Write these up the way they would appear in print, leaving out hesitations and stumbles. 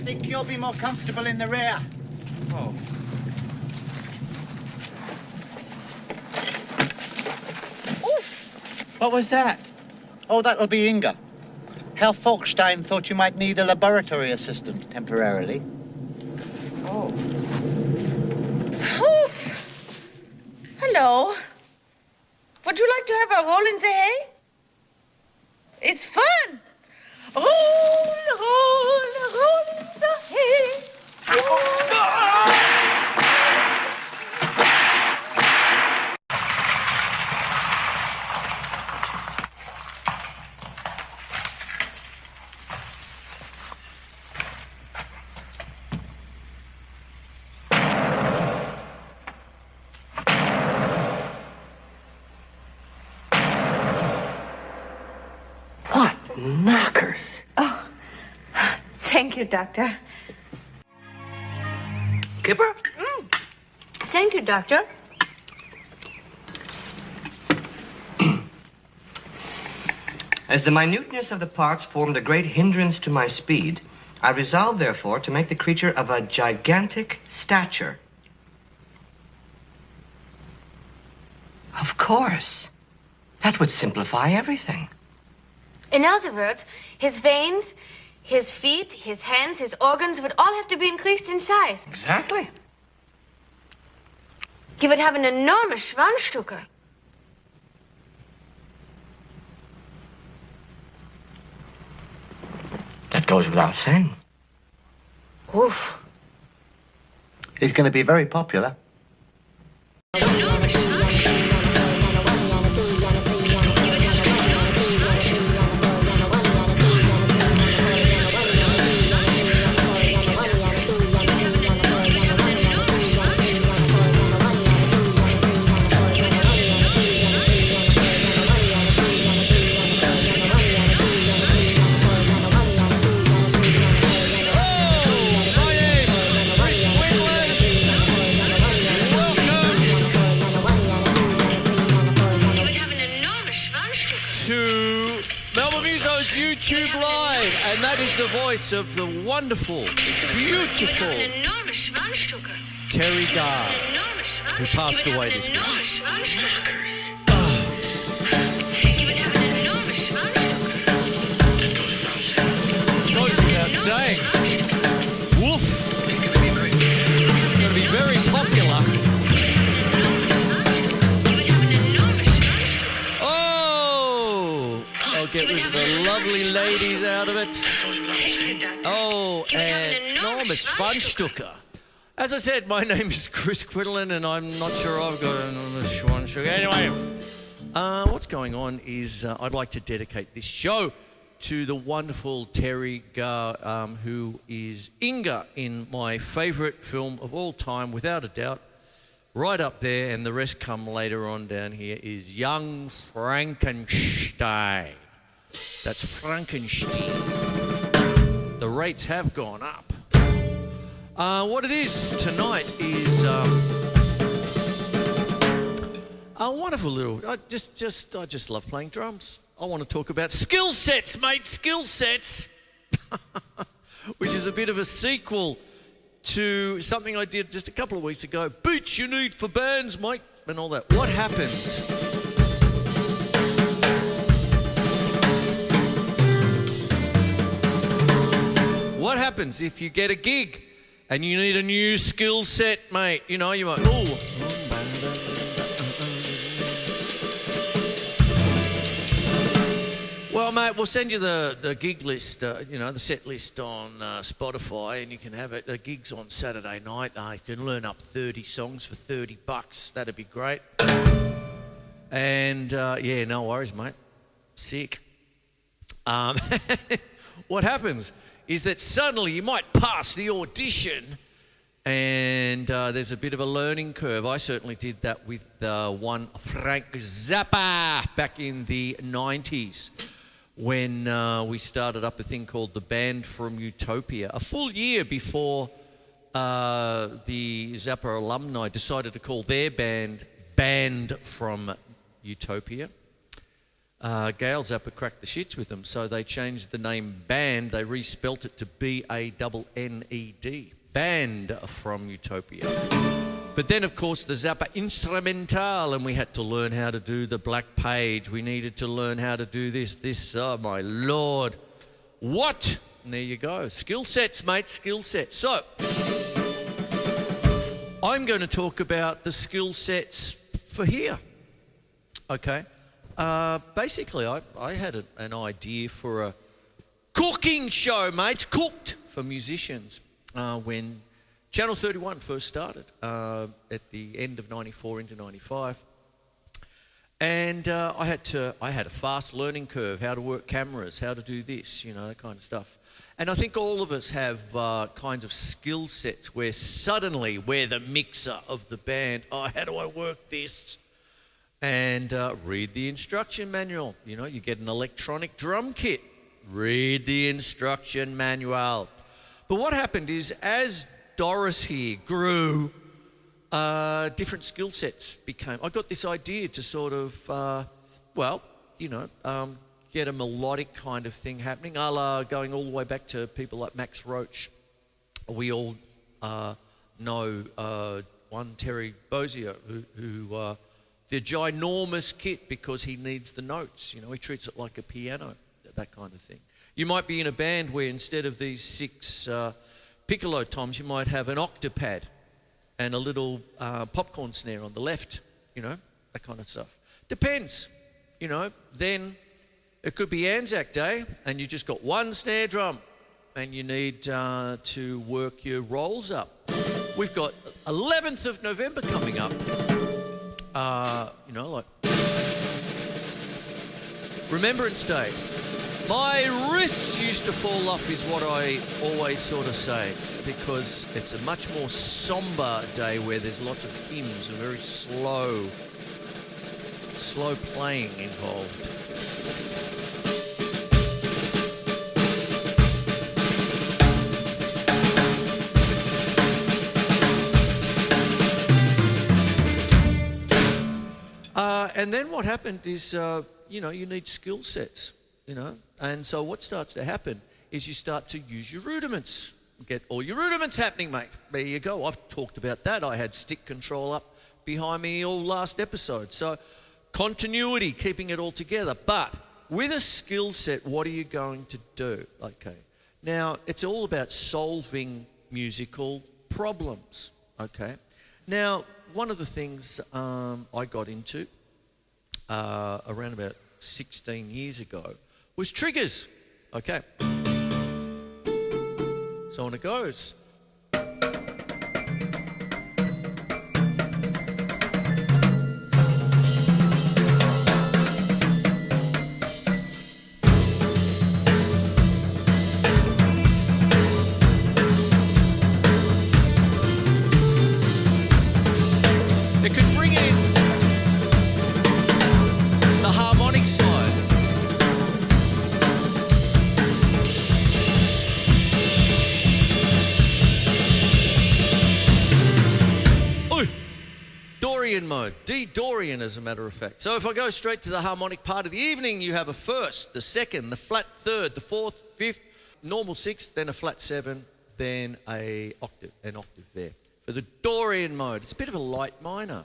think you'll be more comfortable in the rear. Oh. Oof! What was that? Oh, that'll be Inga. Herr Frrunkenshteen thought you might need a laboratory assistant temporarily. Oh. Oof! Hello. Would you like to have a roll in the hay? It's fun. Roll, roll, roll in the hay. What knockers? Oh, thank you, Doctor. Kipper? Thank you, Doctor. As the minuteness of the parts formed a great hindrance to my speed, I resolved, therefore, to make the creature of a gigantic stature. Of course. That would simplify everything. In other words, his veins, his feet, his hands, his organs would all have to be increased in size. Exactly. He would have an enormous Schwanzstücke. That goes without saying. Oof. He's going to be very popular. YouTube Live, and that is the voice of the wonderful, beautiful Terri Garr, who passed away this week. Goes without saying. Woof. Going to be very popular. Get rid of the lovely ladies out of it. Oh, and enormous Schwanzstücke. As I said, my name is Quinlan, and I'm not sure I've got an enormous Schwanzstücke. Anyway, what's going on is I'd like to dedicate this show to the wonderful Terri Garr, who is Inga in my favourite film of all time, without a doubt. Right up there, and the rest come later on down here, is Young Frrunkenshteen. That's Frrunkenshteen. The rates have gone up. What it is tonight is a wonderful little. I just love playing drums. I want to talk about skill sets, mate. Skill sets, which is a bit of a sequel to something I did just a couple of weeks ago. Beats you need for bands, mate, and all that. What happens? What happens if you get a gig and you need a new skill set, mate? You know, you might, well, mate, we'll send you the gig list, the set list on Spotify, and you can have it. The gig's on Saturday night. You can learn up 30 songs for $30. That'd be great. And, no worries, mate. Sick. What happens is that suddenly you might pass the audition, and there's a bit of a learning curve. I certainly did that with one Frank Zappa back in the 90s when we started up a thing called the Band from Utopia. A full year before the Zappa alumni decided to call their band Band from Utopia. Gail Zappa cracked the shits with them, so they changed the name Band. They respelt it to B-A-N-N-E-D. Band from Utopia. But then, of course, the Zappa Instrumental, and we had to learn how to do the black page. We needed to learn how to do this. Oh, my Lord. What? And there you go. Skill sets, mate, skill sets. So, I'm going to talk about the skill sets for here. Okay. Basically, I had an idea for a cooking show, mate. Cooked for musicians when Channel 31 first started at the end of 94 into 95. And I had a fast learning curve, how to work cameras, how to do this, that kind of stuff. And I think all of us have kinds of skill sets where suddenly we're the mixer of the band. Oh, how do I work this? And read the instruction manual. You get an electronic drum kit. Read the instruction manual. But what happened is, as Doris here grew, different skill sets became. I got this idea to sort of, get a melodic kind of thing happening, a la going all the way back to people like Max Roach. We all know one Terry Bozier who the ginormous kit because he needs the notes. He treats it like a piano, that kind of thing. You might be in a band where instead of these 6 piccolo toms, you might have an octopad and a little popcorn snare on the left, that kind of stuff. Depends, then it could be Anzac Day and you just got one snare drum and you need to work your rolls up. We've got 11th of November coming up. Like Remembrance Day. My wrists used to fall off is what I always sort of say, because it's a much more somber day where there's lots of hymns and very slow playing involved. And then what happened is, you need skill sets, And so what starts to happen is you start to use your rudiments. Get all your rudiments happening, mate. There you go. I've talked about that. I had stick control up behind me all last episode. So continuity, keeping it all together. But with a skill set, what are you going to do? Okay. Now, it's all about solving musical problems. Okay. Now, one of the things I got into around about 16 years ago was triggers. Okay. So on it goes. It could bring in the harmonic side. Oi! Dorian mode. D-Dorian, as a matter of fact. So if I go straight to the harmonic part of the evening, you have a first, the second, the flat third, the fourth, fifth, normal sixth, then a flat seven, then an octave there. For the Dorian mode, it's a bit of a light minor.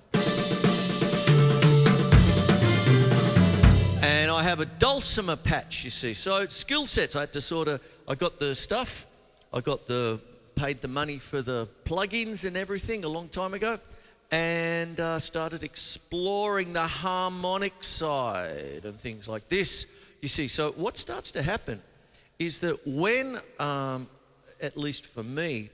And I have a dulcimer patch, you see. So skill sets, I had to I got the stuff, paid the money for the plugins and everything a long time ago, and started exploring the harmonic side and things like this. You see, so what starts to happen is that when, at least for me,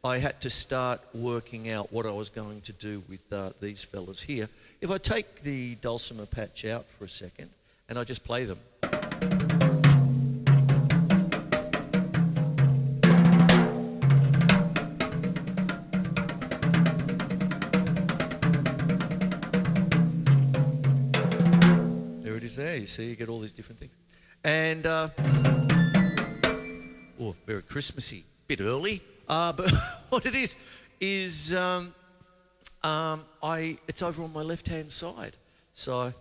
I had to start working out what I was going to do with these fellas here. If I take the dulcimer patch out for a second and I just play them. There it is there. You see, you get all these different things. And, very Christmassy. Bit early. But what it is it's over on my left-hand side. So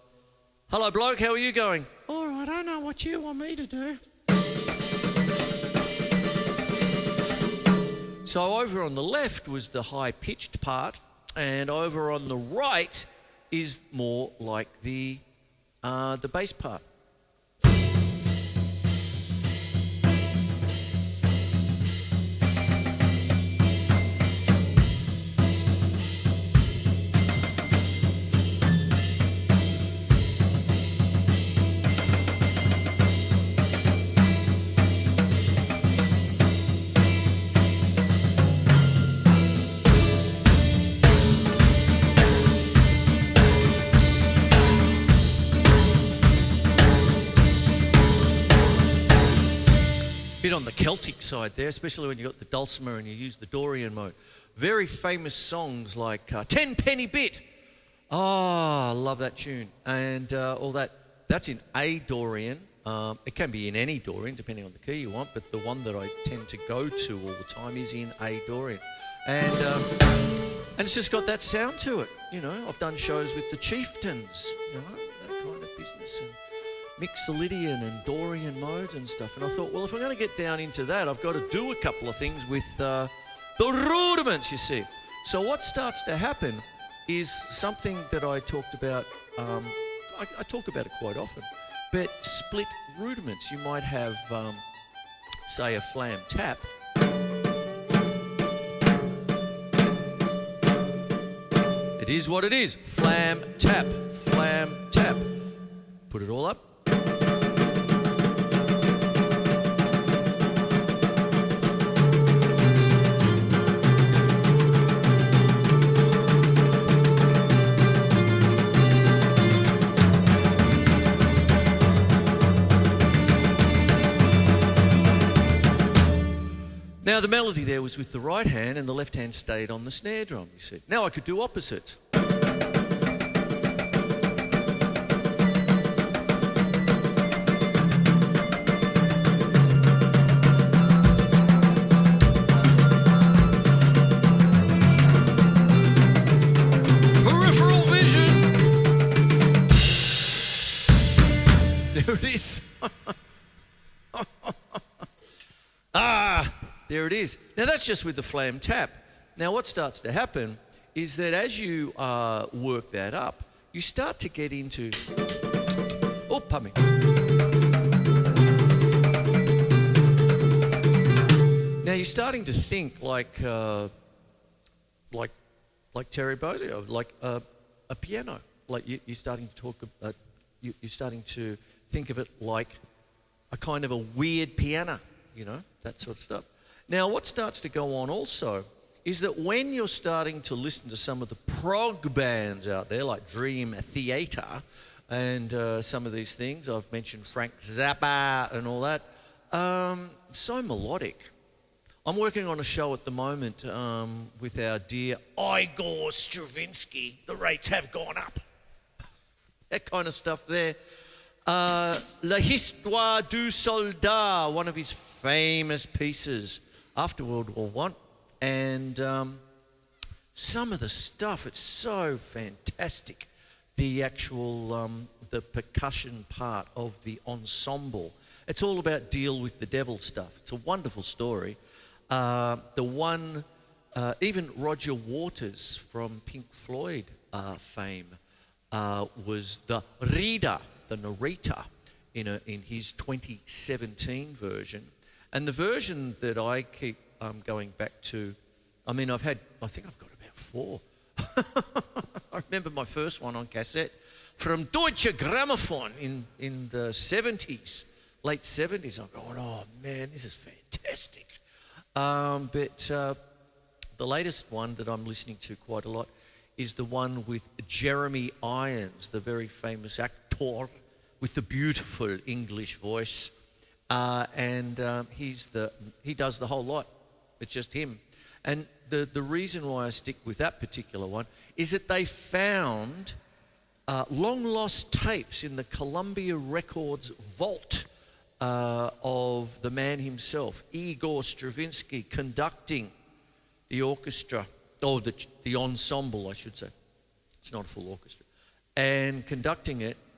Hello, bloke, how are you going? All right, I know what you want me to do. So over on the left was the high-pitched part, and over on the right is more like the bass part. Bit on the Celtic side there, especially when you got the dulcimer and you use the Dorian mode. Very famous songs like 10 Penny Bit. Oh, I love that tune. And all that, that's in A Dorian. It can be in any Dorian, depending on the key you want, but the one that I tend to go to all the time is in A Dorian. And it's just got that sound to it. You know, I've done shows with the Chieftains, you know, that kind of business. And Mixolydian and Dorian modes and stuff. And I thought, well, if I'm going to get down into that, I've got to do a couple of things with the rudiments, you see. So what starts to happen is something that I talked about, I talk about it quite often, but split rudiments. You might have, say, a flam tap. It is what it is. Flam tap, flam tap. Put it all up. Now the melody there was with the right hand and the left hand stayed on the snare drum, you see. Now I could do opposites. Peripheral vision! There it is. There it is. Now that's just with the flam tap. Now what starts to happen is that as you work that up, you start to get into... Oh, pardon me. Now you're starting to think like Terri Garr, like a piano. Like you're starting to talk. You're starting to think of it like a kind of a weird piano. You know, that sort of stuff. Now, what starts to go on also is that when you're starting to listen to some of the prog bands out there, like Dream Theater and some of these things, I've mentioned Frank Zappa and all that, so melodic. I'm working on a show at the moment with our dear Igor Stravinsky. The rates have gone up. That kind of stuff there. La Histoire du Soldat, one of his famous pieces after World War I, and some of the stuff, it's so fantastic. The actual, the percussion part of the ensemble. It's all about Deal with the Devil stuff. It's a wonderful story. The one, even Roger Waters from Pink Floyd fame was the reader, the narrator, in his 2017 version. And the version that I keep going back to, I mean, I think I've got about 4. I remember my first one on cassette from Deutsche Grammophon in the 70s, late 70s. I'm going, oh man, this is fantastic. But the latest one that I'm listening to quite a lot is the one with Jeremy Irons, the very famous actor with the beautiful English voice. He does the whole lot. It's just him. And the reason why I stick with that particular one is that they found long lost tapes in the Columbia Records vault of the man himself, Igor Stravinsky, conducting the orchestra, or the ensemble, I should say. It's not a full orchestra. And conducting it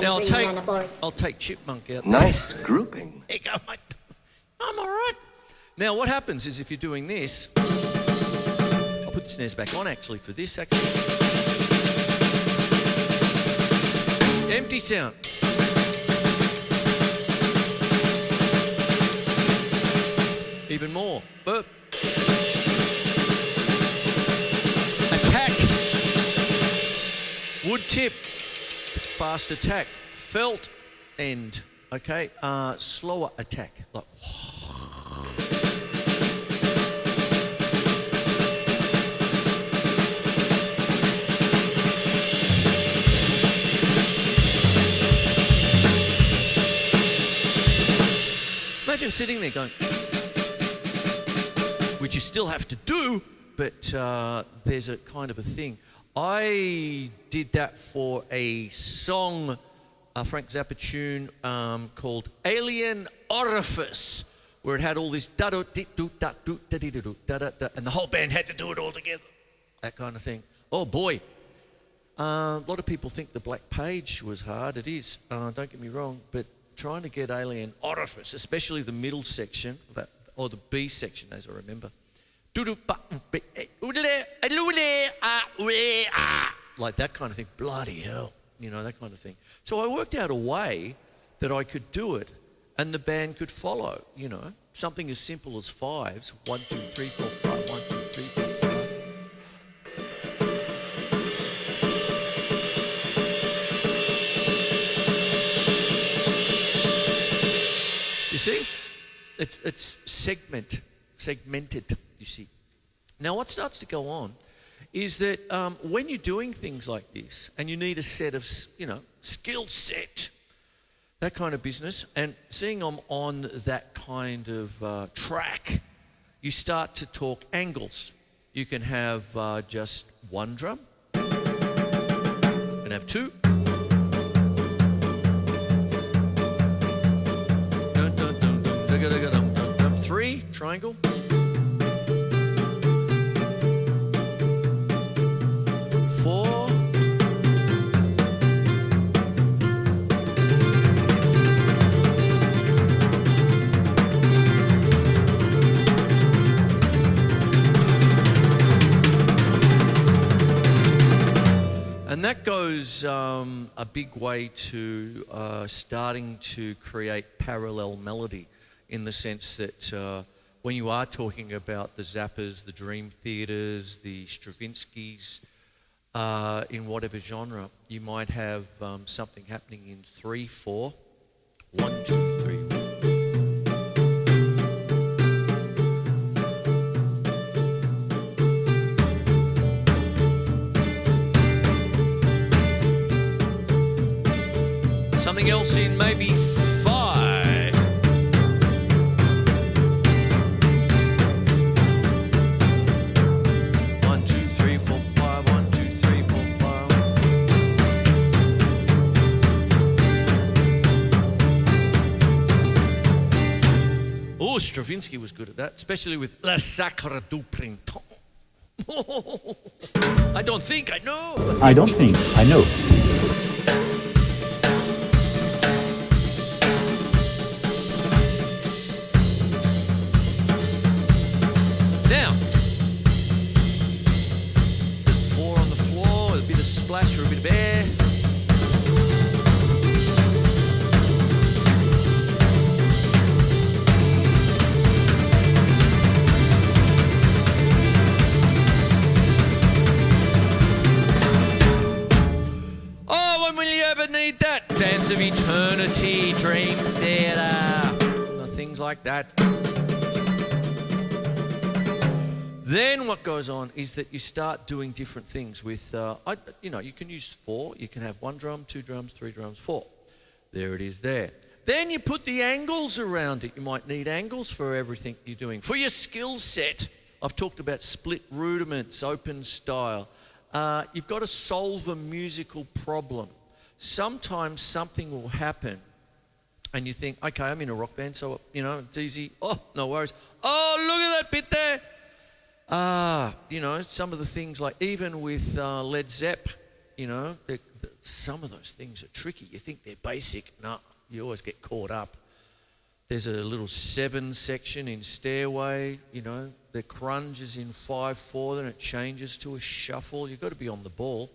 Now I'll take chipmunk out. Nice grouping. There you go, mate. I'm all right. Now what happens is if you're doing this, I'll put the snares back on actually for this actually. Empty sound. Even more. Burp. Attack. Wood tip. Fast attack. Felt end. Okay. Slower attack. Like. sitting there going, which you still have to do, but there's a kind of a thing. I did that for a song, a Frank Zappa tune called Alien Orifice, where it had all this da-do-di-do-da-do-da-di-do-da-da-da, and the whole band had to do it all together. That kind of thing. Oh boy. A lot of people think the Black Page was hard. It is, don't get me wrong, but trying to get Alien Orifice, especially the middle section, or the B section as I remember. Like that kind of thing. Bloody hell. You know, that kind of thing. So I worked out a way that I could do it and the band could follow, you know. Something as simple as fives. 1, 2, 3, 4, 5, 1, 2, 3, 4, 5. You see? It's segmented, you see. Now what starts to go on is that when you're doing things like this and you need a set of, you know, skill set, that kind of business, and seeing I'm on that kind of track, you start to talk angles. You can have just one drum, you can have two, three, triangle, four, and that goes a big way to starting to create parallel melody, in the sense that when you are talking about the Zappas, the Dream Theaters, the Stravinskys, in whatever genre, you might have something happening in 3/4. 1, 2, 3. Something else in maybe 5. One, two, three, four, five. 1, 2, 3, 4, 5. Oh, Stravinsky was good at that, especially with La Sacre du Printemps. I don't think I know. I don't think I know. Now, just 4 on the floor, a bit of splash or a bit of air. Oh, when will you ever need that? Dance of Eternity, Dream Theater, things like that. Then what goes on is that you start doing different things with, you know, you can use 4. You can have 1 drum, 2 drums, 3 drums, 4. There it is there. Then you put the angles around it. You might need angles for everything you're doing. For your skill set, I've talked about split rudiments, open style. You've got to solve a musical problem. Sometimes something will happen and you think, okay, I'm in a rock band, so, you know, it's easy. Oh, no worries. Oh, look at that bit there. You know, some of the things like even with Led Zepp, you know, some of those things are tricky. You think they're basic. No, you always get caught up. There's a little 7 section in Stairway, you know, the crunge is in 5/4, then it changes to a shuffle. You've got to be on the ball.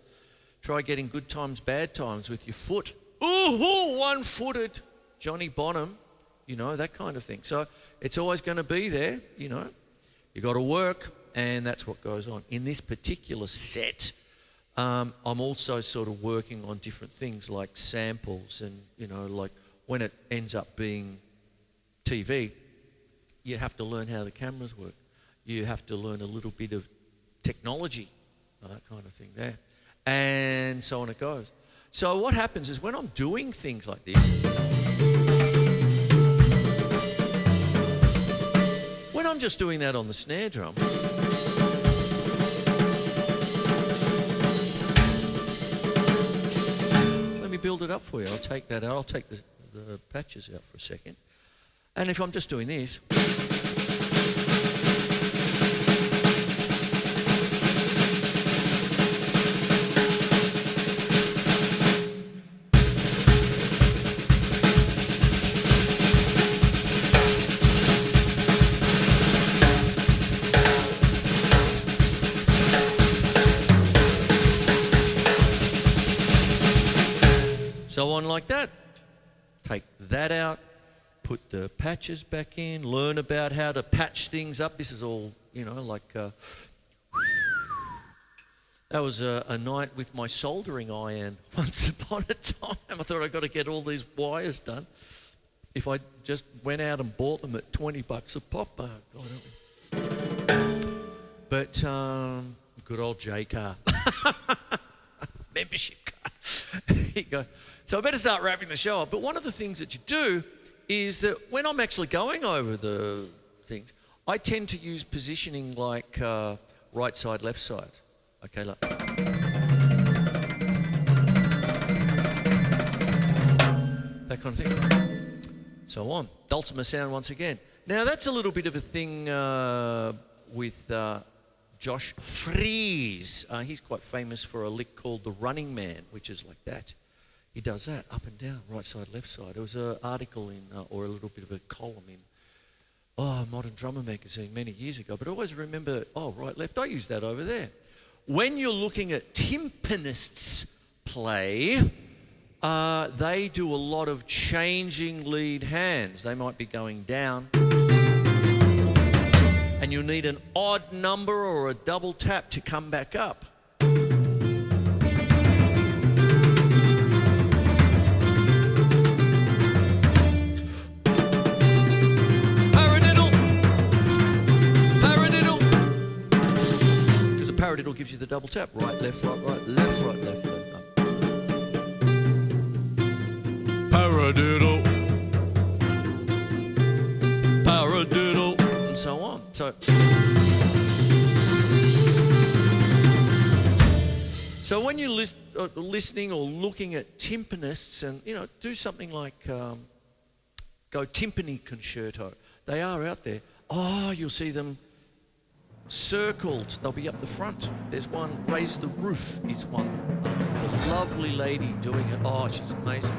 Try getting good times, bad times with your foot. Ooh, one-footed Johnny Bonham, you know, that kind of thing. So it's always going to be there, you know. You got to work, and that's what goes on. In this particular set, I'm also sort of working on different things like samples and, you know, like when it ends up being TV, you have to learn how the cameras work. You have to learn a little bit of technology, that kind of thing there. And so on it goes. So what happens is when I'm doing things like this, just doing that on the snare drum, let me build it up for you. I'll take that out. I'll take the patches out for a second. And if I'm just doing this, so on like that. Take that out, put the patches back in, learn about how to patch things up. This is all, like... that was a night with my soldering iron once upon a time. I thought I'd got to get all these wires done. If I just went out and bought them at $20 a pop, God help me. But good old J car. Membership card. Here you go. So I better start wrapping the show up. But one of the things that you do is that when I'm actually going over the things, I tend to use positioning like right side, left side. Okay, look. That kind of thing. So on. Dulcimer sound once again. Now that's a little bit of a thing with Josh Fries. He's quite famous for a lick called The Running Man, which is like that. He does that up and down, right side, left side. There was an article in, or a little bit of a column in, Modern Drummer magazine many years ago. But I always remember, right, left, I use that over there. When you're looking at timpanists play, they do a lot of changing lead hands. They might be going down. And you'll need an odd number or a double tap to come back up. Paradiddle gives you the double tap. Right, left, right, right, left, right, left, left. Paradiddle. Paradiddle. And so on. So when you're listening or looking at timpanists and, do something like go timpani concerto. They are out there. You'll see them circled. They'll be up the front. There's one, Raise the Roof is one. A lovely lady doing it. She's amazing.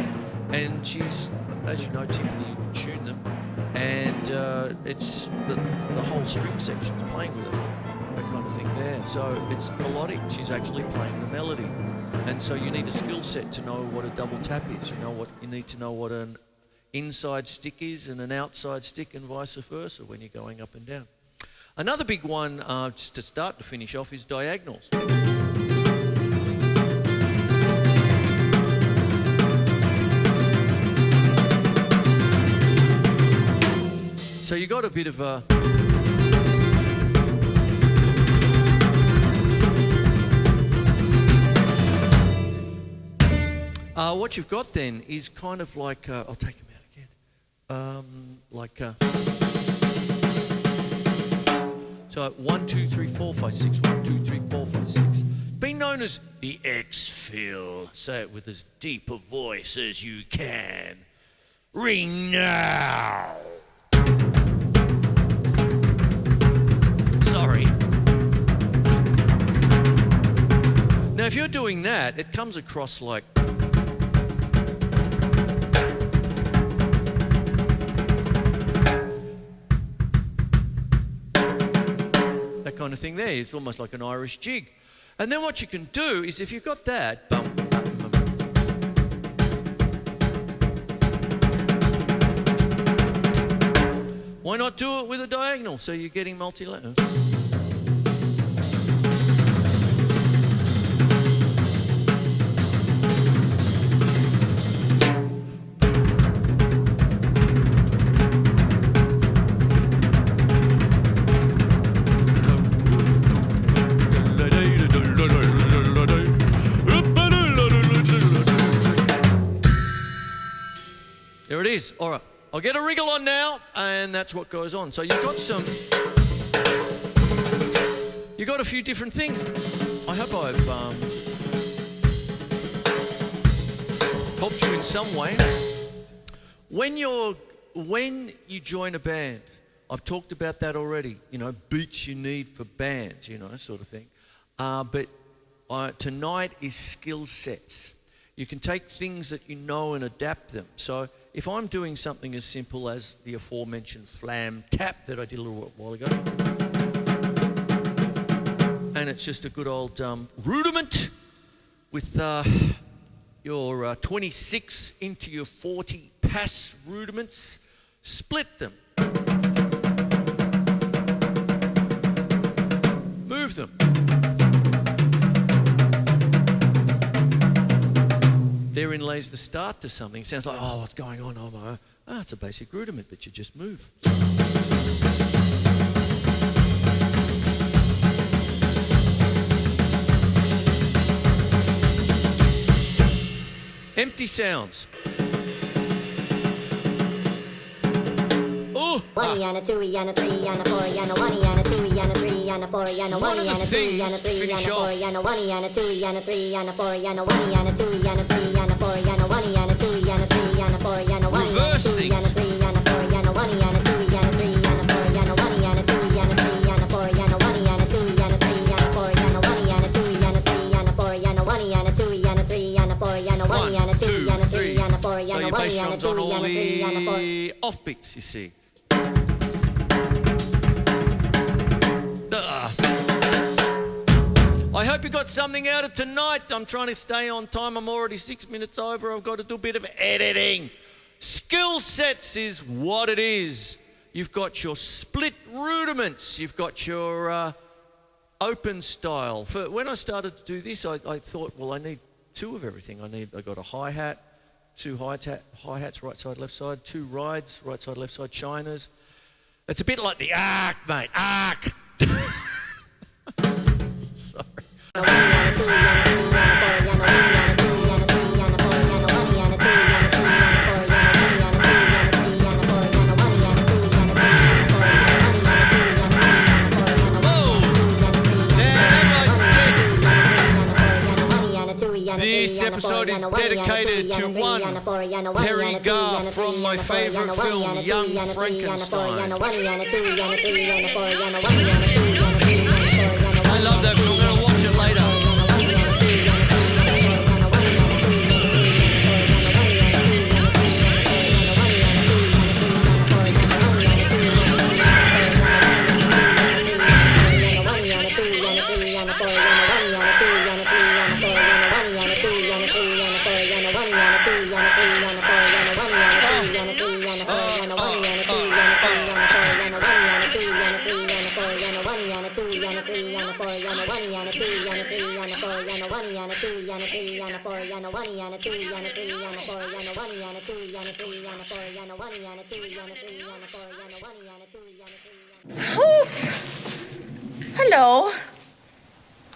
And she's, as you know, timpani, you can tune them. And it's the whole string section's playing with them. That kind of thing there. So it's melodic. She's actually playing the melody. And so you need a skill set to know what a double tap is. You need to know what an inside stick is and an outside stick and vice versa when you're going up and down. Another big one, just to start to finish off, is diagonals. So you got a bit of a... what you've got then is kind of like... I'll take him out again. So 1, 2, 3, 4, 5, 6. 1, 2, 3, 4, 5, 6. Been known as the X-Fill. Say it with as deep a voice as you can. Ring now. Sorry. Now, if you're doing that, it comes across like... kind of thing there. It's almost like an Irish jig. And then what you can do is if you've got that, why not do it with a diagonal so you're getting multi-letter? There it is. All right. I'll get a wriggle on now, and that's what goes on. So you've got some... You got a few different things. I hope I've helped you in some way. When you join a band, I've talked about that already. You know, beats you need for bands, you know, sort of thing. But tonight is skill sets. You can take things that you know and adapt them. So if I'm doing something as simple as the aforementioned flam tap that I did a little while ago, and it's just a good old rudiment with your 26 into your 40 pass rudiments, split them, move them. Therein lays the start to something. It sounds like, oh, what's going on? It's a basic rudiment, but you just move. Empty sounds. Oh! One and a two and a three and a four and a one and a two and a three and a four and a one and a two and a three and a four and a one and a two and a three and a four and a one and a two and a three and a four and a one and a two and a three and a four and a one and a two and a three and a four and a one and a two and a three and a four and a one and a two and a three and a four and a one and a two and a three and a four and a one and a two and a three and a four and a one and a two and a three and a four and a one and a two and a three and a four and a one and a two and a three and a four. Offbeats, you see. I hope you got something out of tonight. I'm trying to stay on time. I'm already 6 minutes over. I've got to do a bit of editing. Skill sets is what it is. You've got your split rudiments. You've got your open style. When I started to do this, I thought, well, I need two of everything. I got a hi-hat, two hi-hats, right side, left side, two rides, right side, left side, shiners. It's a bit like the arc, mate. Arc. Sorry. This episode is dedicated to one Terri Garr from my favourite film, Young Frrunkenshteen. I love that film. I'm going to watch it later. Hello.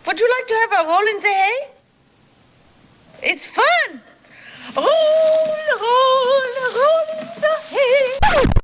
Would you like to have a roll in the hay? It's fun. Roll, roll, roll in the hay.